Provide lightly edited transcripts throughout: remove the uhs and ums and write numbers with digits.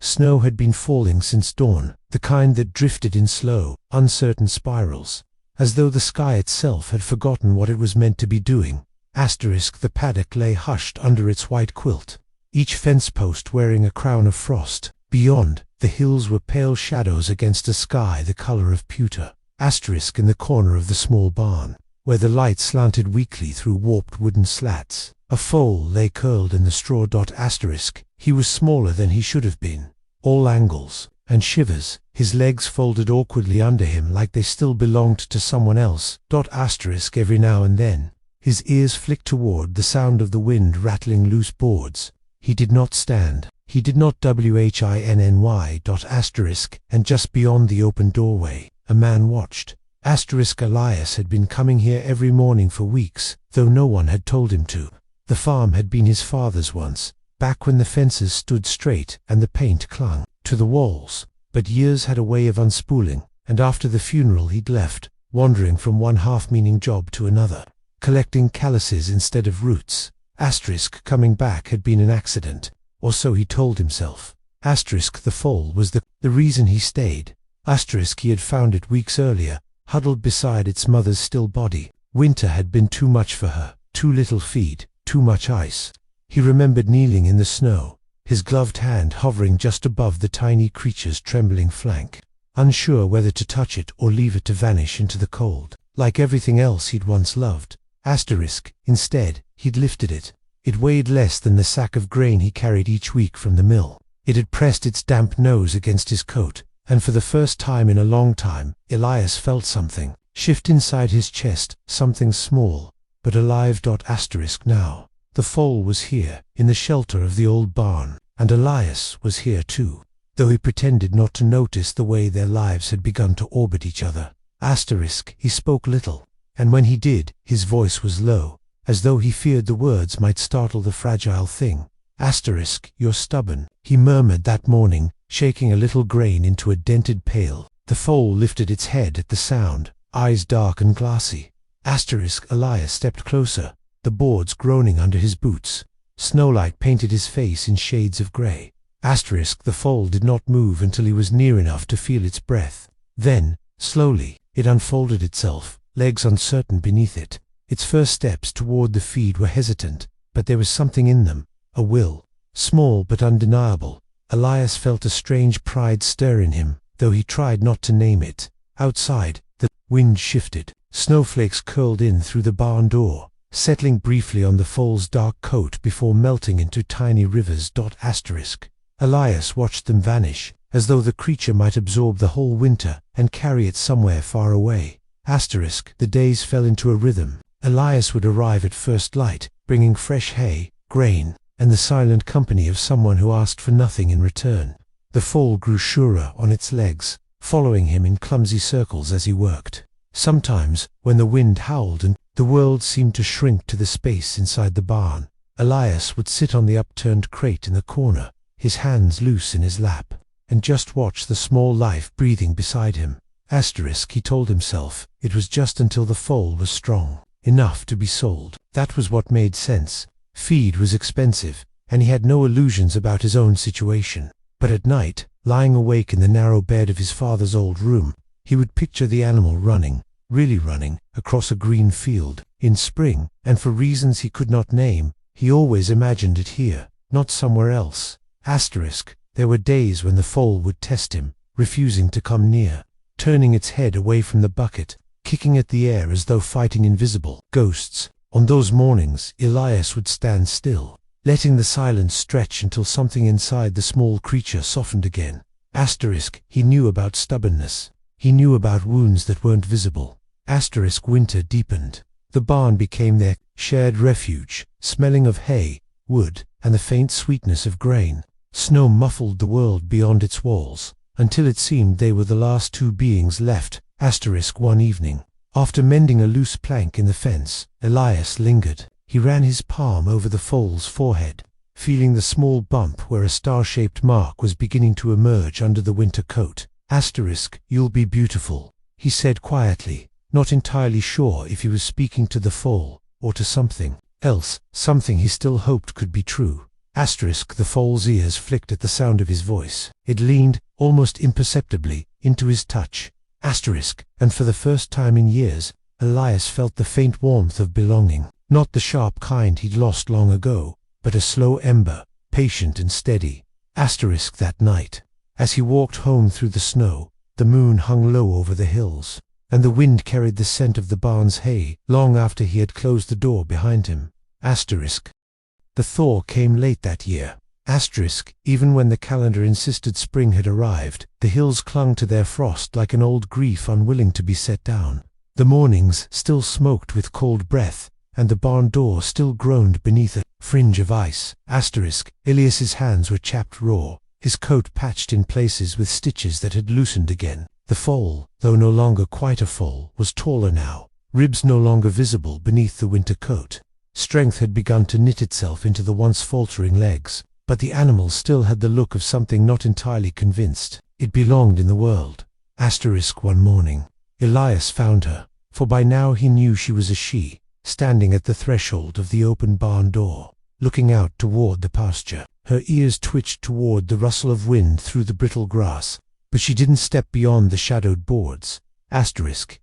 Snow had been falling since dawn, the kind that drifted in slow, uncertain spirals, as though the sky itself had forgotten what it was meant to be doing. The paddock lay hushed under its white quilt, each fence post wearing a crown of frost. Beyond, the hills were pale shadows against a sky the color of pewter. In the corner of the small barn, where the light slanted weakly through warped wooden slats, a foal lay curled in the straw. He was smaller than he should have been, all angles and shivers, his legs folded awkwardly under him like they still belonged to someone else. Every now and then, his ears flicked toward the sound of the wind rattling loose boards. He did not stand. He did not whiny. And just beyond the open doorway, a man watched. Elias had been coming here every morning for weeks, though no one had told him to. The farm had been his father's once, back when the fences stood straight and the paint clung to the walls. But years had a way of unspooling, and after the funeral he'd left, wandering from one half-meaning job to another, collecting calluses instead of roots. Coming back had been an accident, or so he told himself. The foal was the reason he stayed. He had found it weeks earlier, huddled beside its mother's still body. Winter had been too much for her, too little feed, too much ice. He remembered kneeling in the snow, his gloved hand hovering just above the tiny creature's trembling flank, unsure whether to touch it or leave it to vanish into the cold. Like everything else he'd once loved, instead, he'd lifted it. It weighed less than the sack of grain he carried each week from the mill. It had pressed its damp nose against his coat, and for the first time in a long time, Elias felt something shift inside his chest, something small, but alive. Now, the foal was here, in the shelter of the old barn, and Elias was here too, though he pretended not to notice the way their lives had begun to orbit each other. He spoke little, and when he did, his voice was low, as though he feared the words might startle the fragile thing. You're stubborn, he murmured that morning, shaking a little grain into a dented pail. The foal lifted its head at the sound, eyes dark and glassy. Elias stepped closer, the boards groaning under his boots. Snowlight painted his face in shades of grey. The foal did not move until he was near enough to feel its breath. Then, slowly, it unfolded itself, legs uncertain beneath it. Its first steps toward the feed were hesitant, but there was something in them, a will, small but undeniable. Elias felt a strange pride stir in him, though he tried not to name it. Outside, the wind shifted. Snowflakes curled in through the barn door, settling briefly on the foal's dark coat before melting into tiny rivers. Elias watched them vanish, as though the creature might absorb the whole winter and carry it somewhere far away. The days fell into a rhythm. Elias would arrive at first light, bringing fresh hay, grain, and the silent company of someone who asked for nothing in return. The foal grew surer on its legs, following him in clumsy circles as he worked. Sometimes, when the wind howled and the world seemed to shrink to the space inside the barn, Elias would sit on the upturned crate in the corner, his hands loose in his lap, and just watch the small life breathing beside him. He told himself, it was just until the foal was strong enough to be sold. That was what made sense. Feed was expensive, and he had no illusions about his own situation. But at night, lying awake in the narrow bed of his father's old room, he would picture the animal running, really running, across a green field, in spring, and for reasons he could not name, he always imagined it here, not somewhere else. There were days when the foal would test him, refusing to come near, turning its head away from the bucket, kicking at the air as though fighting invisible ghosts. On those mornings, Elias would stand still, letting the silence stretch until something inside the small creature softened again. He knew about stubbornness. He knew about wounds that weren't visible. Winter deepened. The barn became their shared refuge, smelling of hay, wood, and the faint sweetness of grain. Snow muffled the world beyond its walls, until it seemed they were the last two beings left. One evening, after mending a loose plank in the fence, Elias lingered. He ran his palm over the foal's forehead, feeling the small bump where a star-shaped mark was beginning to emerge under the winter coat. You'll be beautiful, he said quietly, not entirely sure if he was speaking to the foal or to something else, something he still hoped could be true. The foal's ears flicked at the sound of his voice. It leaned, almost imperceptibly, into his touch. And for the first time in years, Elias felt the faint warmth of belonging. Not the sharp kind he'd lost long ago, but a slow ember, patient and steady. That night, as he walked home through the snow, the moon hung low over the hills, and the wind carried the scent of the barn's hay long after he had closed the door behind him. The thaw came late that year. Even when the calendar insisted spring had arrived, the hills clung to their frost like an old grief unwilling to be set down. The mornings still smoked with cold breath, and the barn door still groaned beneath a fringe of ice. Ilias's hands were chapped raw, his coat patched in places with stitches that had loosened again. The foal, though no longer quite a foal, was taller now, ribs no longer visible beneath the winter coat. Strength had begun to knit itself into the once faltering legs, but the animal still had the look of something not entirely convinced. It belonged in the world. One morning, Elias found her, for by now he knew she was a she, standing at the threshold of the open barn door, looking out toward the pasture. Her ears twitched toward the rustle of wind through the brittle grass, but she didn't step beyond the shadowed boards.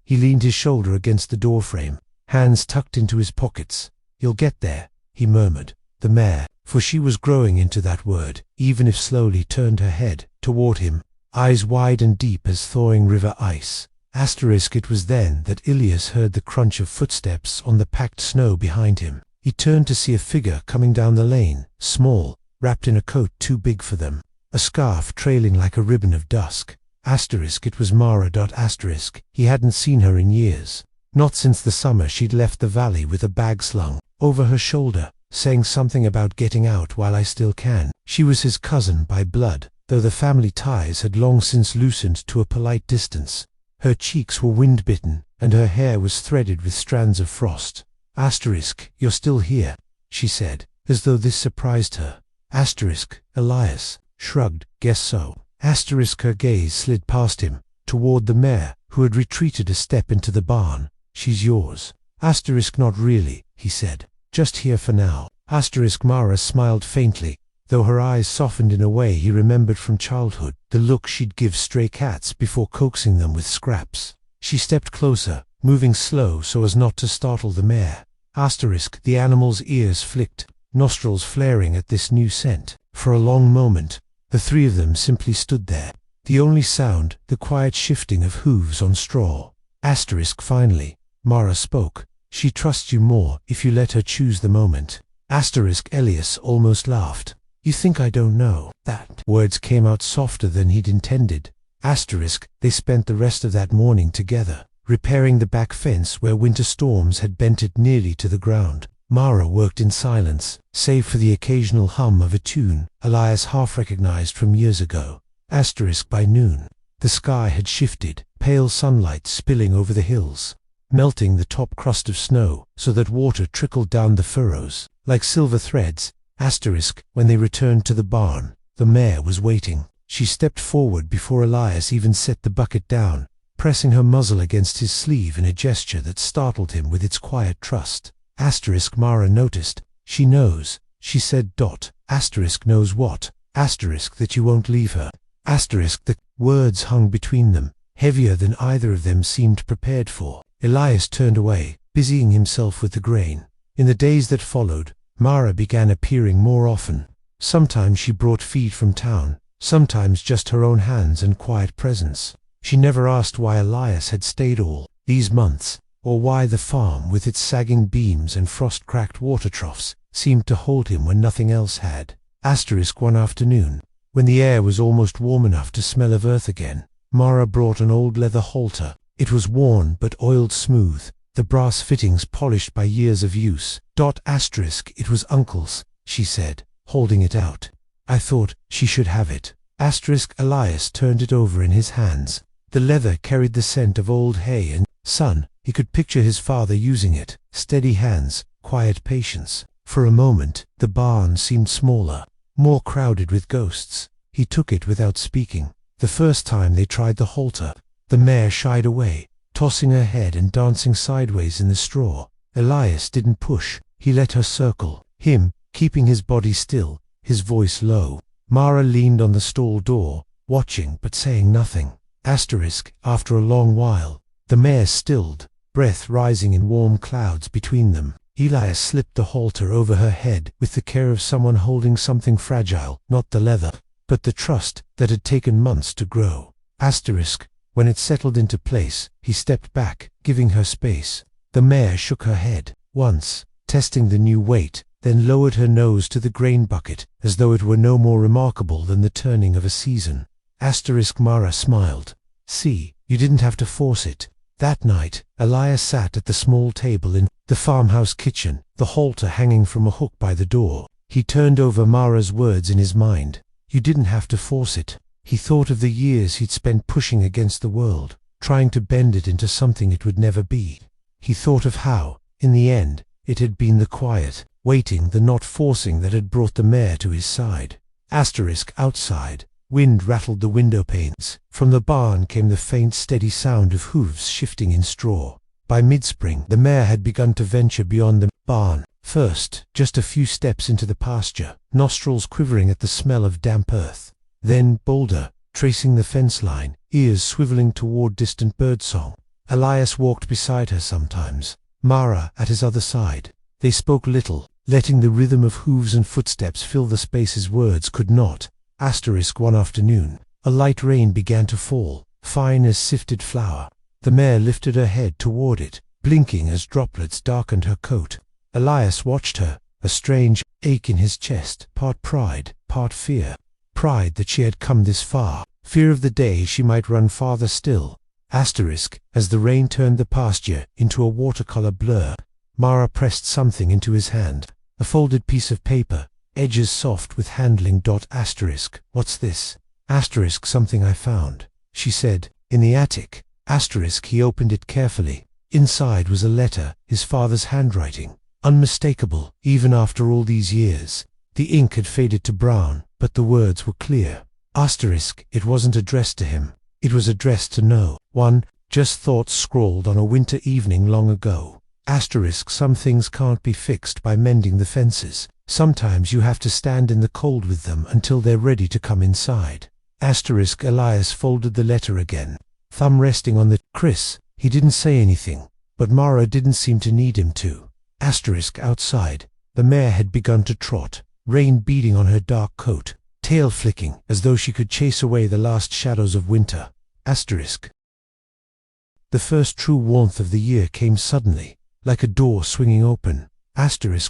He leaned his shoulder against the doorframe, hands tucked into his pockets. "You'll get there," he murmured. The mare, for she was growing into that word, even if slowly, turned her head toward him, eyes wide and deep as thawing river ice. It was then that Ilias heard the crunch of footsteps on the packed snow behind him. He turned to see a figure coming down the lane, small, wrapped in a coat too big for them, a scarf trailing like a ribbon of dusk. It was Mare. He hadn't seen her in years, not since the summer she'd left the valley with a bag slung over her shoulder, saying something about getting out while I still can. She was his cousin by blood, though the family ties had long since loosened to a polite distance. Her cheeks were wind-bitten, and her hair was threaded with strands of frost. "You're still here," she said, as though this surprised her. Elias shrugged. "Guess so." Her gaze slid past him, toward the mare, who had retreated a step into the barn. "She's yours." "Not really," he said. "Just here for now." Mara smiled faintly, though her eyes softened in a way he remembered from childhood, the look she'd give stray cats before coaxing them with scraps. She stepped closer, moving slow so as not to startle the mare. The animal's ears flicked, nostrils flaring at this new scent. For a long moment, the three of them simply stood there. The only sound, the quiet shifting of hooves on straw. Finally, Mara spoke. "She trusts you more if you let her choose the moment." Elias almost laughed. "You think I don't know that?" Words came out softer than he'd intended. They spent the rest of that morning together, repairing the back fence where winter storms had bent it nearly to the ground. Mara worked in silence, save for the occasional hum of a tune Elias half recognized from years ago. By noon, the sky had shifted, pale sunlight spilling over the hills, melting the top crust of snow so that water trickled down the furrows like silver threads. When they returned to the barn, the mare was waiting. She stepped forward before Elias even set the bucket down, pressing her muzzle against his sleeve in a gesture that startled him with its quiet trust. Mara noticed. "She knows," she said. Knows what? That you won't leave her. The words hung between them, heavier than either of them seemed prepared for. Elias turned away, busying himself with the grain. In the days that followed, Mara began appearing more often. Sometimes she brought feed from town, sometimes just her own hands and quiet presence. She never asked why Elias had stayed all these months, or why the farm with its sagging beams and frost-cracked water troughs seemed to hold him when nothing else had. One afternoon, when the air was almost warm enough to smell of earth again, Mara brought an old leather halter. It was worn but oiled smooth, the brass fittings polished by years of use. It was Uncle's, she said, holding it out. "I thought she should have it." Elias turned it over in his hands. The leather carried the scent of old hay and sun. He could picture his father using it. Steady hands, quiet patience. For a moment, the barn seemed smaller, more crowded with ghosts. He took it without speaking. The first time they tried the halter, the mare shied away, tossing her head and dancing sideways in the straw. Elias didn't push. He let her circle, him keeping his body still, his voice low. Mare leaned on the stall door, watching but saying nothing. After a long while, the mare stilled, breath rising in warm clouds between them. Elias slipped the halter over her head with the care of someone holding something fragile, not the leather, but the trust that had taken months to grow. When it settled into place, he stepped back, giving her space. The mare shook her head once, testing the new weight, then lowered her nose to the grain bucket, as though it were no more remarkable than the turning of a season. Mare smiled. See, you didn't have to force it. That night, Elias sat at the small table in the farmhouse kitchen, the halter hanging from a hook by the door. He turned over Mare's words in his mind. You didn't have to force it. He thought of the years he'd spent pushing against the world, trying to bend it into something it would never be. He thought of how, in the end, it had been the quiet, waiting, the not forcing that had brought the mare to his side. Outside, wind rattled the window panes. From the barn came the faint, steady sound of hooves shifting in straw. By mid-spring, the mare had begun to venture beyond the barn. First, just a few steps into the pasture, nostrils quivering at the smell of damp earth. Then, bolder, tracing the fence line, ears swiveling toward distant birdsong. Elias walked beside her sometimes, Mare at his other side. They spoke little, letting the rhythm of hooves and footsteps fill the spaces words could not. One afternoon, a light rain began to fall, fine as sifted flour. The mare lifted her head toward it, blinking as droplets darkened her coat. Elias watched her, a strange ache in his chest, part pride, part fear. Pride that she had come this far, fear of the day she might run farther still. As the rain turned the pasture into a watercolor blur, Mare pressed something into his hand, a folded piece of paper, edges soft with handling. What's this? Something I found, she said, in the attic. He opened it carefully. Inside was a letter, his father's handwriting, unmistakable, even after all these years. The ink had faded to brown, but the words were clear. It wasn't addressed to him. It was addressed to no one, just thoughts scrawled on a winter evening long ago. Some things can't be fixed by mending the fences. Sometimes you have to stand in the cold with them until they're ready to come inside. Elias folded the letter again, thumb resting on the Chris. He didn't say anything, but Mare didn't seem to need him to. Outside, the mare had begun to trot, rain beading on her dark coat, tail flicking as though she could chase away the last shadows of winter. The first true warmth of the year came suddenly, like a door swinging open.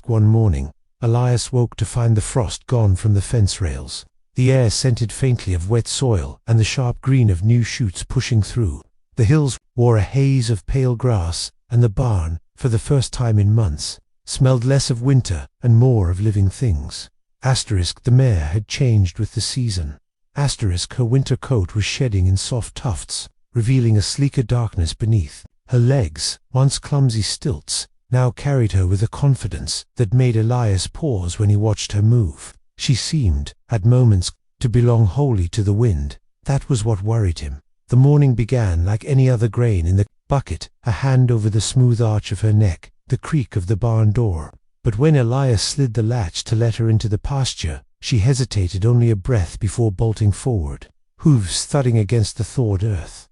One morning, Elias woke to find the frost gone from the fence rails. The air scented faintly of wet soil and the sharp green of new shoots pushing through. The hills wore a haze of pale grass, and the barn, for the first time in months, smelled less of winter and more of living things. The mare had changed with the season. Her winter coat was shedding in soft tufts, revealing a sleeker darkness beneath. Her legs, once clumsy stilts, now carried her with a confidence that made Elias pause when he watched her move. She seemed, at moments, to belong wholly to the wind. That was what worried him. The morning began like any other grain in the bucket, a hand over the smooth arch of her neck, the creak of the barn door. But when Elias slid the latch to let her into the pasture, she hesitated only a breath before bolting forward, hooves thudding against the thawed earth.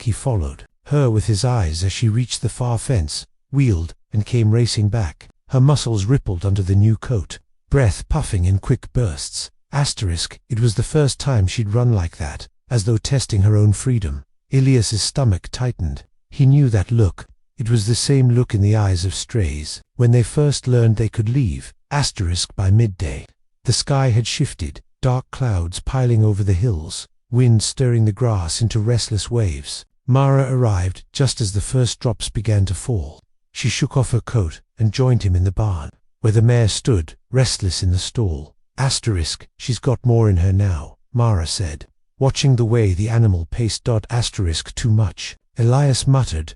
He followed her with his eyes as she reached the far fence, wheeled, and came racing back. Her muscles rippled under the new coat, breath puffing in quick bursts. It was the first time she'd run like that, as though testing her own freedom. Elias's stomach tightened. He knew that look. It was the same look in the eyes of strays, when they first learned they could leave. By midday, the sky had shifted, dark clouds piling over the hills, wind stirring the grass into restless waves. Mare arrived just as the first drops began to fall. She shook off her coat and joined him in the barn, where the mare stood, restless in the stall. She's got more in her now, Mare said, watching the way the animal paced. Too much, Elias muttered.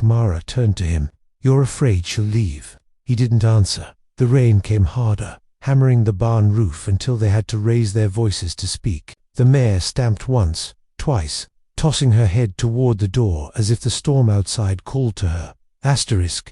Mare turned to him. You're afraid she'll leave? He didn't answer. The rain came harder, hammering the barn roof until they had to raise their voices to speak. The mare stamped once, twice, tossing her head toward the door as if the storm outside called to her.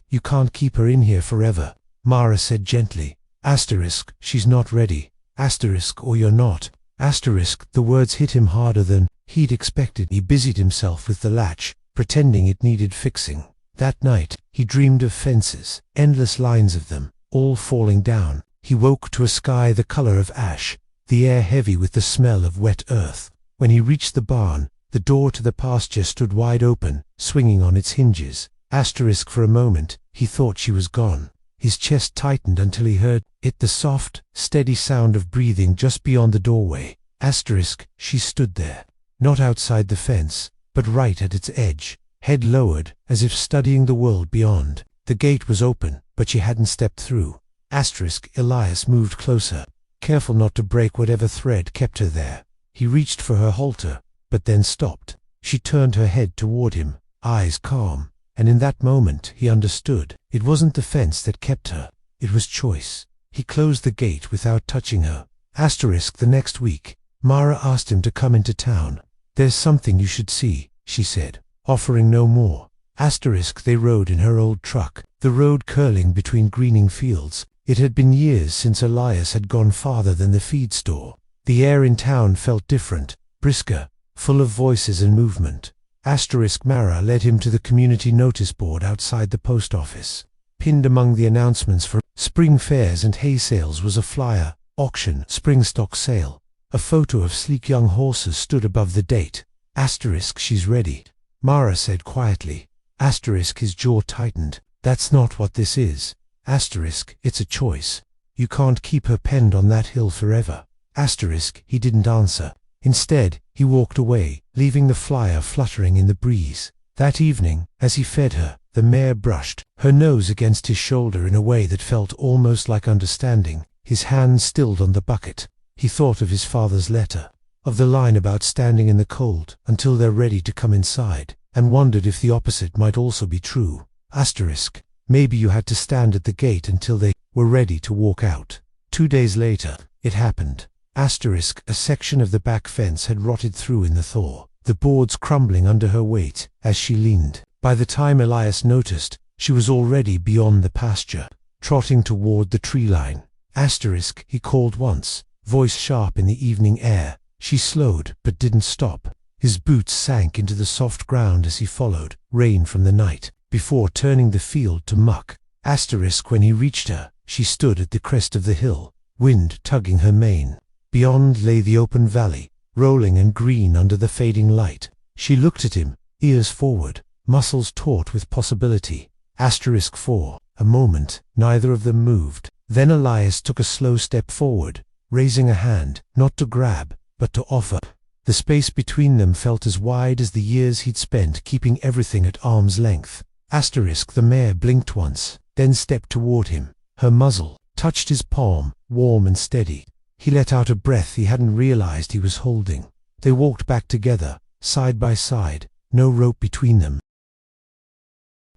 You can't keep her in here forever, Mare said gently. Asterisk, she's not ready. Asterisk, or you're not. Asterisk, the words hit him harder than he'd expected. He busied himself with the latch, pretending it needed fixing. That night, he dreamed of fences, endless lines of them, all falling down. He woke to a sky the color of ash, the air heavy with the smell of wet earth. When he reached the barn, the door to the pasture stood wide open, swinging on its hinges. Asterisk, for a moment, he thought she was gone. His chest tightened until he heard it, the soft, steady sound of breathing just beyond the doorway. Asterisk, she stood there, not outside the fence, but right at its edge, head lowered, as if studying the world beyond. The gate was open, but she hadn't stepped through. Asterisk, Elias moved closer, careful not to break whatever thread kept her there. He reached for her halter, but then stopped. She turned her head toward him, eyes calm, and in that moment he understood. It wasn't the fence that kept her, it was choice. He closed the gate without touching her. Asterisk, the next week, Mare asked him to come into town. "There's something you should see," she said, offering no more. Asterisk, they rode in her old truck, the road curling between greening fields. It had been years since Elias had gone farther than the feed store. The air in town felt different, brisker, full of voices and movement. Asterisk, Mare led him to the community notice board outside the post office. Pinned among the announcements for spring fairs and hay sales was a flyer, auction, spring stock sale. A photo of sleek young horses stood above the date. Asterisk, she's ready, Mare said quietly. Asterisk, his jaw tightened. That's not what this is. Asterisk, it's a choice. You can't keep her penned on that hill forever. Asterisk, he didn't answer. Instead, he walked away, leaving the flyer fluttering in the breeze. That evening, as he fed her, the mare brushed her nose against his shoulder in a way that felt almost like understanding. His hand stilled on the bucket. He thought of his father's letter, of the line about standing in the cold until they're ready to come inside, and wondered if the opposite might also be true. Asterisk, maybe you had to stand at the gate until they were ready to walk out. 2 days later, it happened. Asterisk, a section of the back fence had rotted through in the thaw, the boards crumbling under her weight as she leaned. By the time Elias noticed, she was already beyond the pasture, trotting toward the tree line. Asterisk, he called once, voice sharp in the evening air. She slowed, but didn't stop. His boots sank into the soft ground as he followed, rain from the night, before turning the field to muck. Asterisk, when he reached her, she stood at the crest of the hill, wind tugging her mane. Beyond lay the open valley, rolling and green under the fading light. She looked at him, ears forward, muscles taut with possibility. Asterisk, for a moment, neither of them moved. Then Elias took a slow step forward, raising a hand, not to grab, but to offer. The space between them felt as wide as the years he'd spent keeping everything at arm's length. Asterisk, the mare blinked once, then stepped toward him. Her muzzle touched his palm, warm and steady. He let out a breath he hadn't realized he was holding. They walked back together, side by side, no rope between them.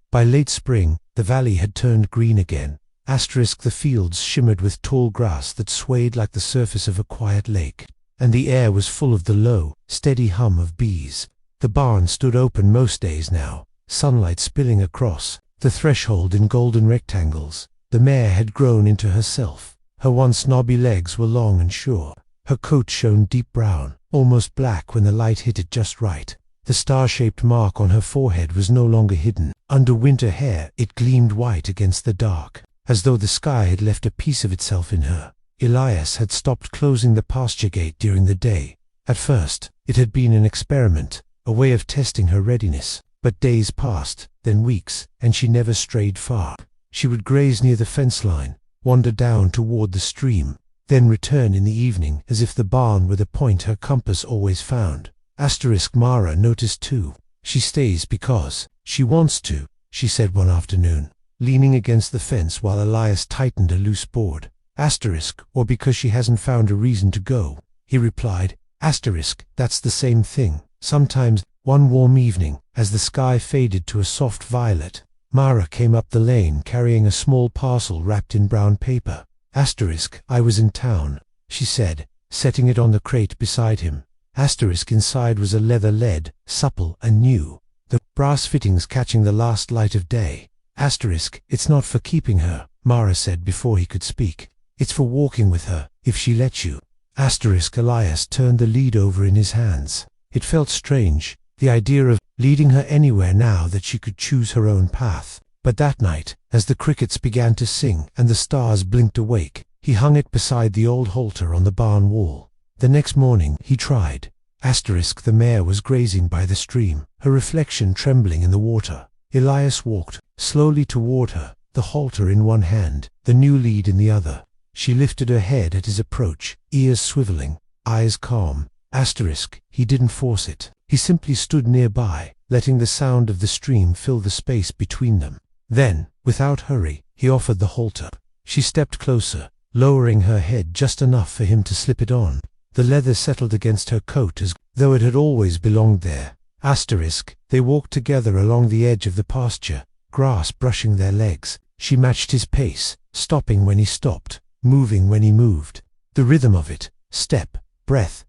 By late spring, the valley had turned green again. Asterisk, the fields shimmered with tall grass that swayed like the surface of a quiet lake, and the air was full of the low, steady hum of bees. The barn stood open most days now, sunlight spilling across the threshold in golden rectangles. The mare had grown into herself. Her once knobby legs were long and sure. Her coat shone deep brown, almost black when the light hit it just right. The star-shaped mark on her forehead was no longer hidden. Under winter hair, it gleamed white against the dark, as though the sky had left a piece of itself in her. Elias had stopped closing the pasture gate during the day. At first, it had been an experiment, a way of testing her readiness. But days passed, then weeks, and she never strayed far. She would graze near the fence line, wander down toward the stream, then return in the evening as if the barn were the point her compass always found. Asterisk, Mare noticed too. She stays because she wants to, she said one afternoon, leaning against the fence while Elias tightened a loose board. Asterisk, or because she hasn't found a reason to go, he replied. Asterisk, that's the same thing. Sometimes, one warm evening, as the sky faded to a soft violet, Mare came up the lane carrying a small parcel wrapped in brown paper. Asterisk, I was in town, she said, setting it on the crate beside him. Asterisk, inside was a leather lid, supple and new, the brass fittings catching the last light of day. Asterisk, it's not for keeping her, Mare said before he could speak. It's for walking with her, if she lets you. Elias turned the lead over in his hands. It felt strange, the idea of leading her anywhere now that she could choose her own path. But that night, as the crickets began to sing and the stars blinked awake, he hung it beside the old halter on the barn wall. The next morning he tried. The mare was grazing by the stream, her reflection trembling in the water. Elias walked slowly toward her, the halter in one hand, the new lead in the other. She lifted her head at his approach, ears swiveling, eyes calm. He didn't force it. He simply stood nearby, letting the sound of the stream fill the space between them. Then, without hurry, he offered the halter. She stepped closer, lowering her head just enough for him to slip it on. The leather settled against her coat as though it had always belonged there. They walked together along the edge of the pasture, grass brushing their legs. She matched his pace, stopping when he stopped, moving when he moved. The rhythm of it, step, breath,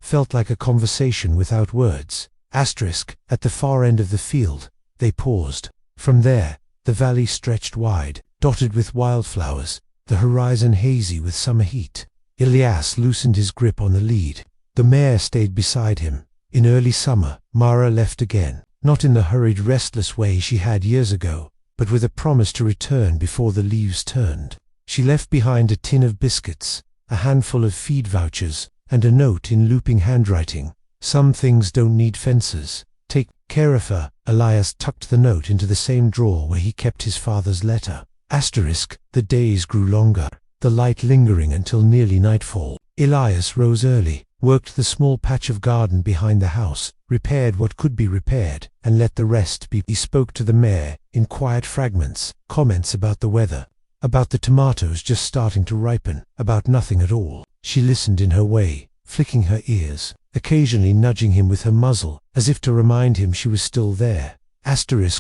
felt like a conversation without words. At the far end of the field, they paused. From there, the valley stretched wide, dotted with wildflowers, the horizon hazy with summer heat. Elias loosened his grip on the lead. The mare stayed beside him. In early summer, Mare left again, not in the hurried, restless way she had years ago, but with a promise to return before the leaves turned. She left behind a tin of biscuits, a handful of feed vouchers, and a note in looping handwriting. Some things don't need fences. Take care of her. Elias tucked the note into the same drawer where he kept his father's letter. The days grew longer, the light lingering until nearly nightfall. Elias rose early, worked the small patch of garden behind the house, repaired what could be repaired, and let the rest be. He spoke to the mare, in quiet fragments, comments about the weather, about the tomatoes just starting to ripen, about nothing at all. She listened in her way, flicking her ears, occasionally nudging him with her muzzle, as if to remind him she was still there.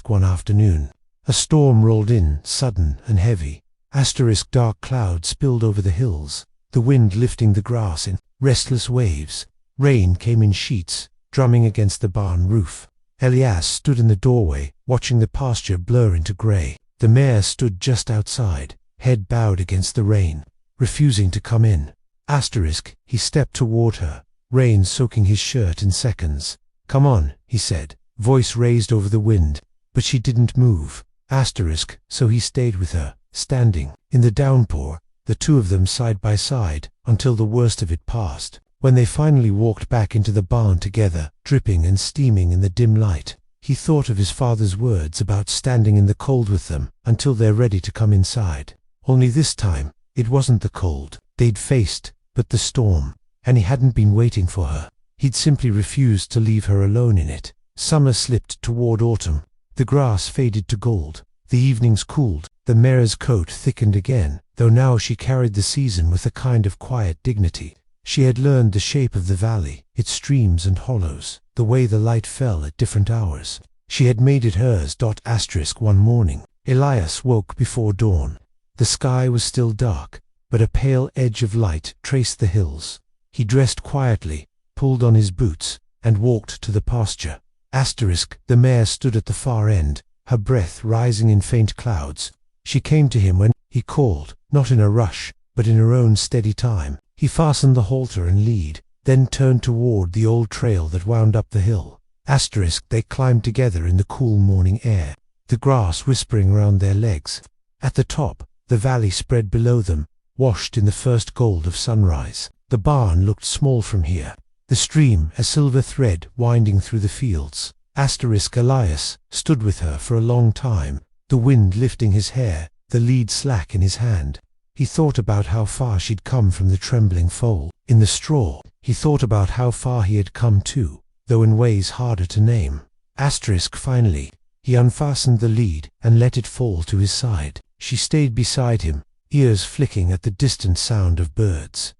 One afternoon, a storm rolled in, sudden and heavy. Dark clouds spilled over the hills, the wind lifting the grass in restless waves. Rain came in sheets, drumming against the barn roof. Elias stood in the doorway, watching the pasture blur into grey. The mare stood just outside, head bowed against the rain, refusing to come in. He stepped toward her, rain soaking his shirt in seconds. "Come on," he said, voice raised over the wind, but she didn't move. So he stayed with her, standing in the downpour, the two of them side by side, until the worst of it passed. When they finally walked back into the barn together, dripping and steaming in the dim light, he thought of his father's words about standing in the cold with them until they're ready to come inside. Only this time, it wasn't the cold they'd faced, but the storm, and he hadn't been waiting for her. He'd simply refused to leave her alone in it. Summer slipped toward autumn. The grass faded to gold. The evenings cooled. The mare's coat thickened again, though now she carried the season with a kind of quiet dignity. She had learned the shape of the valley, its streams and hollows, the way the light fell at different hours. She had made it hers. One morning, Elias woke before dawn. The sky was still dark, but a pale edge of light traced the hills. He dressed quietly, pulled on his boots, and walked to the pasture. The mare stood at the far end, her breath rising in faint clouds. She came to him when he called, not in a rush, but in her own steady time. He fastened the halter and lead, then turned toward the old trail that wound up the hill. They climbed together in the cool morning air, the grass whispering around their legs. At the top, the valley spread below them, washed in the first gold of sunrise. The barn looked small from here, the stream a silver thread winding through the fields. Elias stood with her for a long time, the wind lifting his hair, the lead slack in his hand. He thought about how far she'd come from the trembling foal in the straw. He thought about how far he had come too, though in ways harder to name. Finally, he unfastened the lead and let it fall to his side. She stayed beside him, ears flicking at the distant sound of birds.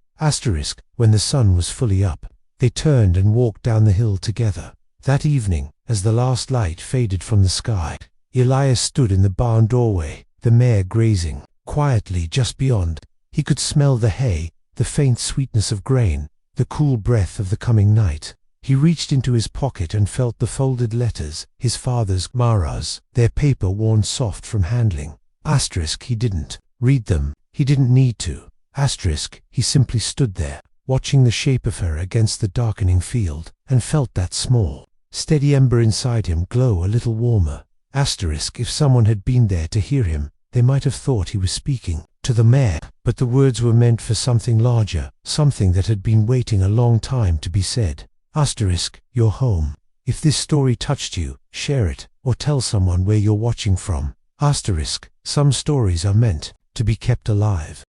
When the sun was fully up, they turned and walked down the hill together. That evening, as the last light faded from the sky, Elias stood in the barn doorway, the mare grazing quietly just beyond. He could smell the hay, the faint sweetness of grain, the cool breath of the coming night. He reached into his pocket and felt the folded letters, his father's, Mara's, their paper worn soft from handling. He didn't read them. He didn't need to. He simply stood there, watching the shape of her against the darkening field, and felt that small, steady ember inside him glow a little warmer. If someone had been there to hear him, they might have thought he was speaking to the mare, but the words were meant for something larger, something that had been waiting a long time to be said. You're home. If this story touched you, share it, or tell someone where you're watching from. Some stories are meant to be kept alive.